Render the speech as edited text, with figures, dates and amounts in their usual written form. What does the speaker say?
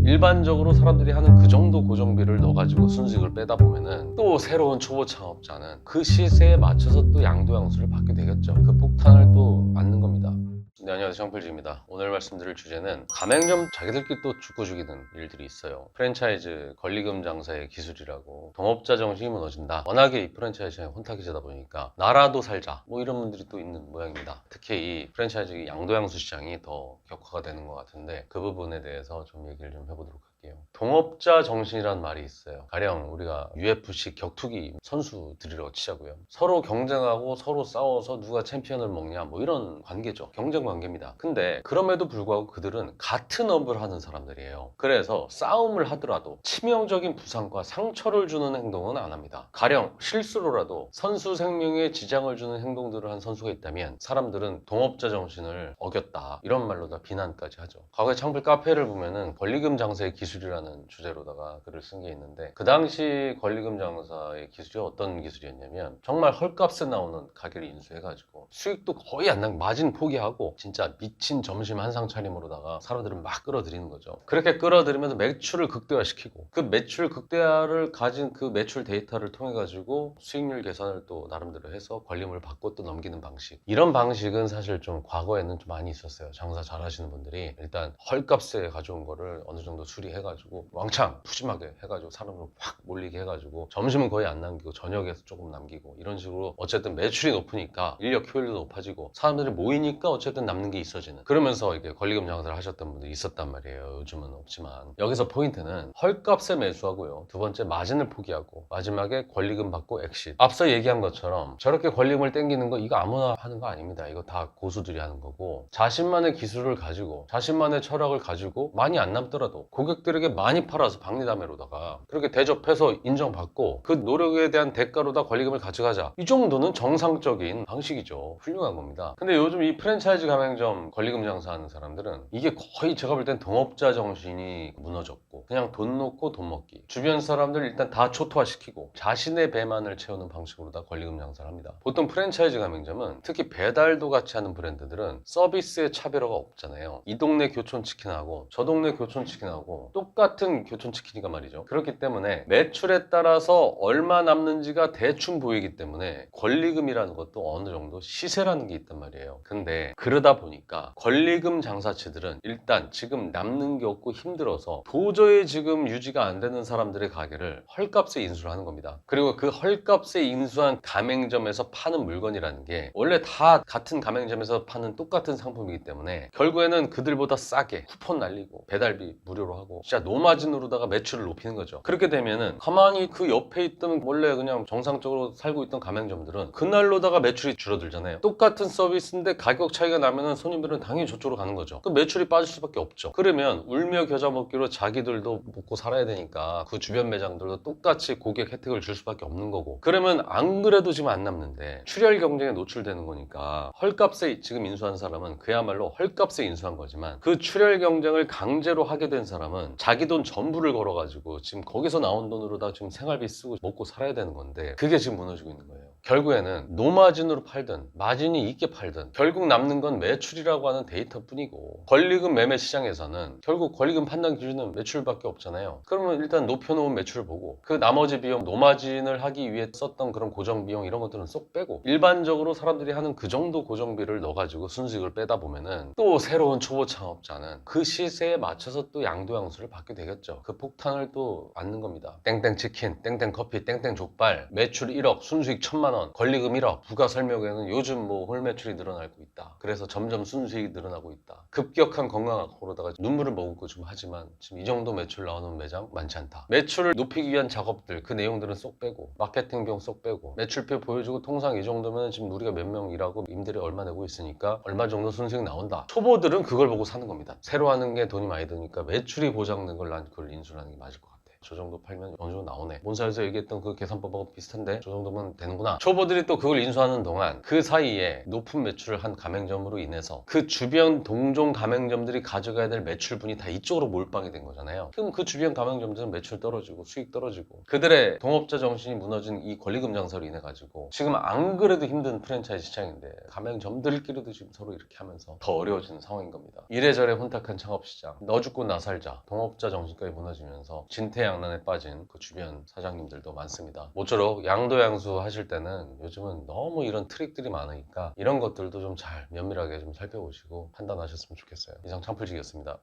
일반적으로 사람들이 하는 그 정도 고정비를 넣어가지고 순수익을 빼다 보면은 또 새로운 초보 창업자는 그 시세에 맞춰서 또 양도양수를 받게 되겠죠. 그 폭탄을 또 맞는 겁니다. 네, 안녕하세요. 정필지입니다. 오늘 말씀드릴 주제는 가맹점 자기들끼리 또 죽고 죽이는 일들이 있어요. 프랜차이즈 권리금 장사의 기술이라고 동업자 정신이 무너진다. 워낙에 이 프랜차이즈가 혼탁해지다 보니까 나라도 살자 뭐 이런 분들이 또 있는 모양입니다. 특히 이 프랜차이즈 양도양수 시장이 더 격화가 되는 것 같은데 그 부분에 대해서 좀 얘기를 좀 해보도록 할게요. 동업자 정신이란 말이 있어요. 가령 우리가 UFC 격투기 선수들이라고 치자고요. 서로 경쟁하고 서로 싸워서 누가 챔피언을 먹냐 뭐 이런 관계죠. 경쟁 관계입니다. 근데 그럼에도 불구하고 그들은 같은 업을 하는 사람들이에요. 그래서 싸움을 하더라도 치명적인 부상과 상처를 주는 행동은 안 합니다. 가령 실수로라도 선수 생명에 지장을 주는 행동들을 한 선수가 있다면 사람들은 동업자 정신을 어겼다 이런 말로 다 비난까지 하죠. 과거에 창필 카페를 보면은 권리금 장사의 기술이라는 주제로다가 글을 쓴 게 있는데 그 당시 권리금 장사의 기술이 어떤 기술이었냐면 정말 헐값에 나오는 가게를 인수해가지고 수익도 거의 안 나고 마진 포기하고 진짜 미친 점심 한상 차림으로다가 사람들을 막 끌어들이는 거죠. 그렇게 끌어들이면서 매출을 극대화시키고 그 매출 극대화를 가진 그 매출 데이터를 통해 가지고 수익률 계산을 또 나름대로 해서 권리금을 받고 또 넘기는 방식, 이런 방식은 사실 좀 과거에는 좀 많이 있었어요. 장사 잘 하시는 분들이 일단 헐값에 가져온 거를 어느 정도 수리해 가지고 왕창 푸짐하게 해가지고 사람을 확 몰리게 해가지고 점심은 거의 안 남기고 저녁에서 조금 남기고 이런 식으로 어쨌든 매출이 높으니까 인력 효율도 높아지고 사람들이 모이니까 어쨌든 남는 게 있어지는, 그러면서 이게 권리금 장사를 하셨던 분들이 있었단 말이에요. 요즘은 없지만 여기서 포인트는 헐값에 매수하고요, 두 번째 마진을 포기하고 마지막에 권리금 받고 엑싯. 앞서 얘기한 것처럼 저렇게 권리금을 땡기는 거 이거 아무나 하는 거 아닙니다. 이거 다 고수들이 하는 거고 자신만의 기술을 가지고 자신만의 철학을 가지고 많이 안 남더라도 고객들에게 많이 팔아서 박리담회로다가 그렇게 대접해서 인정받고 그 노력에 대한 대가로 다 권리금을 가져가자, 이 정도는 정상적인 방식이죠. 훌륭한 겁니다. 근데 요즘 이 프랜차이즈 가맹점 권리금 장사하는 사람들은 이게 거의 제가 볼 땐 동업자 정신이 무너졌고 그냥 돈 놓고 돈 먹기, 주변 사람들 일단 다 초토화시키고 자신의 배만을 채우는 방식으로 다 권리금 장사를 합니다. 보통 프랜차이즈 가맹점은 특히 배달도 같이 하는 브랜드들은 서비스의 차별화가 없잖아요. 이 동네 교촌치킨하고 저 동네 교촌치킨하고 똑같은 교촌치킨이가 말이죠. 그렇기 때문에 매출에 따라서 얼마 남는지가 대충 보이기 때문에 권리금이라는 것도 어느 정도 시세라는 게 있단 말이에요. 근데 그러다 보니까 권리금 장사치들은 일단 지금 남는 게 없고 힘들어서 도저히 지금 유지가 안 되는 사람들의 가게를 헐값에 인수를 하는 겁니다. 그리고 그 헐값에 인수한 가맹점에서 파는 물건이라는 게 원래 다 같은 가맹점에서 파는 똑같은 상품이기 때문에 결국에는 그들보다 싸게 쿠폰 날리고 배달비 무료로 하고 진짜 노마진으로다가 매출을 높이는 거죠. 그렇게 되면은 가만히 그 옆에 있던 원래 그냥 정상적으로 살고 있던 가맹점들은 그날로다가 매출이 줄어들잖아요. 똑같은 서비스인데 가격 차이가 나면은 손님들은 당연히 저쪽으로 가는 거죠. 그 매출이 빠질 수밖에 없죠. 그러면 울며 겨자 먹기로 자기들도 먹고 살아야 되니까 그 주변 매장들도 똑같이 고객 혜택을 줄 수밖에 없는 거고, 그러면 안 그래도 지금 안 남는데 출혈 경쟁에 노출되는 거니까 헐값에 지금 인수한 사람은 그야말로 헐값에 인수한 거지만 그 출혈 경쟁을 강제로 하게 된 사람은 자기 돈 전부를 걸어가지고 지금 거기서 나온 돈으로다 지금 생활비 쓰고 먹고 살아야 되는 건데 그게 지금 무너지고 있는 거예요. 결국에는 노마진으로 팔든 마진이 있게 팔든 결국 남는 건 매출이라고 하는 데이터뿐이고, 권리금 매매 시장에서는 결국 권리금 판단 기준은 매출밖에 없잖아요. 그러면 일단 높여놓은 매출을 보고 그 나머지 비용, 노마진을 하기 위해 썼던 그런 고정 비용 이런 것들은 쏙 빼고 일반적으로 사람들이 하는 그 정도 고정비를 넣어가지고 순수익을 빼다 보면은 또 새로운 초보 창업자는 그 시세에 맞춰서 또 양도양수를 받게 되겠죠. 그 폭탄을 또 맞는 겁니다. 땡땡 치킨, 땡땡 커피, 땡땡 족발, 매출 1억, 순수익 1,000만 원, 권리금 1억. 부가 설명에는 요즘 뭐 홀 매출이 늘어나고 있다. 그래서 점점 순수익이 늘어나고 있다. 급격한 건강 악화로다가 눈물을 머금고 좀 하지만 지금 이 정도 매출 나오는 매장 많지 않다. 매출을 높이기 위한 작업들, 그 내용들은 쏙 빼고 마케팅 비용 쏙 빼고 매출표 보여주고 통상 이 정도면 지금 우리가 몇 명 일하고 임대료 얼마 내고 있으니까 얼마 정도 순수익 나온다. 초보들은 그걸 보고 사는 겁니다. 새로 하는 게 돈이 많이 드니까 매출이 보장된 걸 난 그걸 인수하는 게 맞을 것 같아. 저 정도 팔면 어느 정도 나오네. 본사에서 얘기했던 그 계산법하고 비슷한데 저 정도면 되는구나. 초보들이 또 그걸 인수하는 동안 그 사이에 높은 매출을 한 가맹점으로 인해서 그 주변 동종 가맹점들이 가져가야 될 매출분이 다 이쪽으로 몰빵이 된 거잖아요. 그럼 그 주변 가맹점들은 매출 떨어지고 수익 떨어지고 그들의 동업자 정신이 무너진 이 권리금 장사로 인해 가지고 지금 안 그래도 힘든 프랜차이즈 시장인데 가맹점들끼리도 지금 서로 이렇게 하면서 더 어려워지는 상황인 겁니다. 이래저래 혼탁한 창업시장, 너 죽고 나 살자, 동업자 정신까지 무너지면서 진퇴양난에 빠진 그 주변 사장님들도 많습니다. 모쪼록 양도양수 하실 때는 요즘은 너무 이런 트릭들이 많으니까 이런 것들도 좀 잘 면밀하게 좀 살펴보시고 판단하셨으면 좋겠어요. 이상 창풀직이었습니다.